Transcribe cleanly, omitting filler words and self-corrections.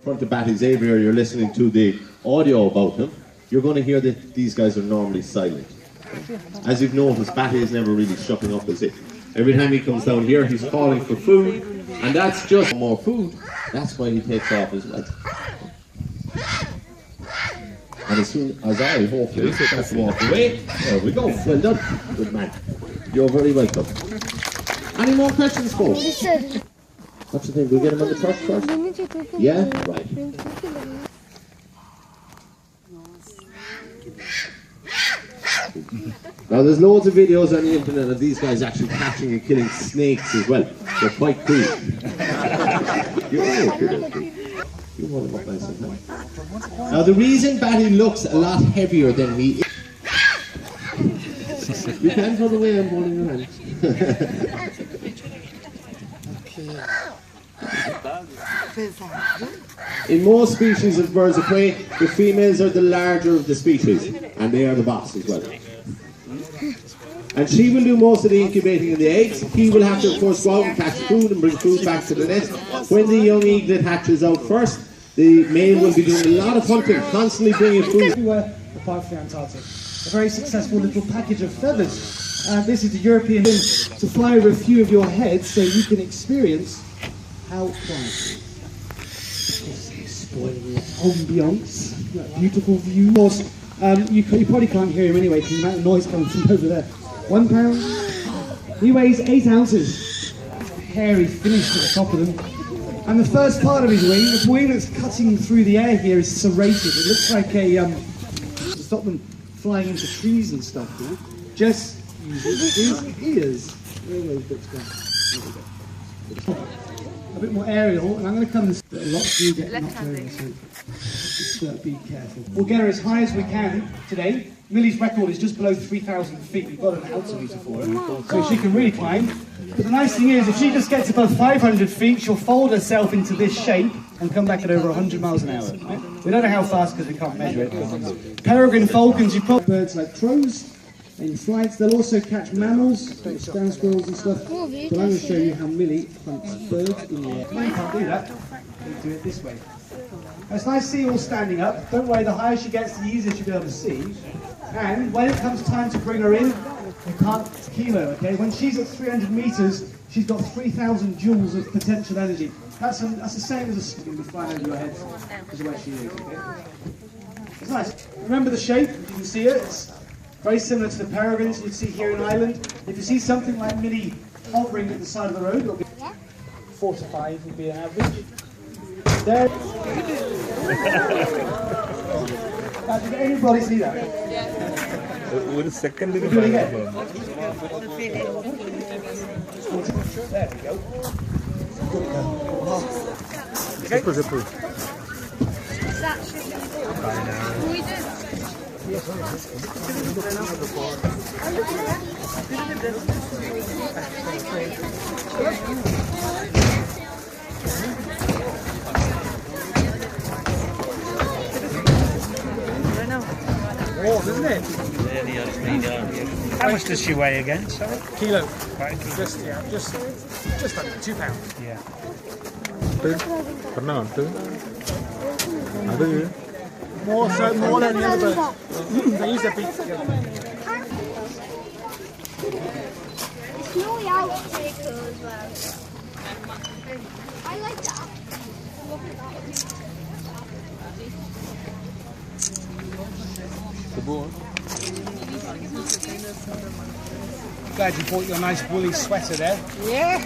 front of Batty's aviary, or you're listening to the audio about him, you're going to hear that these guys are normally silent. As you've noticed, Batty is never really shutting up, is it? Every time he comes down here, he's calling for food, and that's just more food. That's why he takes off as well. And as soon as I hopefully start to walk away, there we go. Well done. Good man. You're very welcome. Any more questions, folks? What do you think? We'll get him on the truck first? Yeah? Right. Now there's loads of videos on the internet of these guys actually catching and killing snakes as well. They're quite cool. You want to look nice and high. Now the reason Batty looks a lot heavier than he is... You can throw the way I'm holding your hand. In most species of birds of prey, the females are the larger of the species, and they are the boss as well. And she will do most of the incubating in the eggs. He will have to, of course, go out and catch food and bring food back to the nest. When the young eaglet hatches out first, the male will be doing a lot of hunting, constantly bringing food. Everywhere apart from the Antarctic. A very successful little package of feathers. And this is the European to fly over a few of your heads so you can experience how quiet. Spoiling the ambience, that beautiful view. Of course, you probably can't hear him anyway because the amount of noise coming from over there. 1 pound. He weighs 8 ounces. Hairy finish at the top of them. And the first part of his wing, the wing that's cutting through the air here, is serrated. It looks like a to stop them flying into trees and stuff. You know? Just uses his ears. Where are those bits going? A bit more aerial, and I'm going to come and a lot do get knocked over, so just be careful. We'll get her as high as we can today. Millie's record is just below 3,000 feet. We've got an altimeter for her, so she can really climb. But the nice thing is, if she just gets above 500 feet, she'll fold herself into this shape and come back at over 100 miles an hour. Right? We don't know how fast because we can't measure it. Peregrine falcons, you probably birds like crows. In flights, they'll also catch mammals, ground squirrels and stuff. But I'm going to show you how Millie hunts birds in the air. You can't do that. You do it this way. Now, it's nice to see you all standing up. Don't worry, the higher she gets, the easier she'll be able to see. And when it comes time to bring her in, you can't kilo, okay? When she's at 300 meters, she's got 3,000 joules of potential energy. That's the same as a going to be flying over your head, because of where she is, okay? It's nice. Remember the shape, you can see it. It's very similar to the peregrines you'd see here in Ireland. If you see something like Millie hovering at the side of the road, it'll be 4 to 5 would be an average. There. Did anybody see that? One second. Do it again. There we go. Isn't it? How much does she weigh again? Sorry? Kilo. Right. Just under 2 pounds. Yeah. More than the other birds. They use their beaks together. It's snowy out as well. I like that. Look at that. Glad you bought your nice woolly sweater there. Yeah.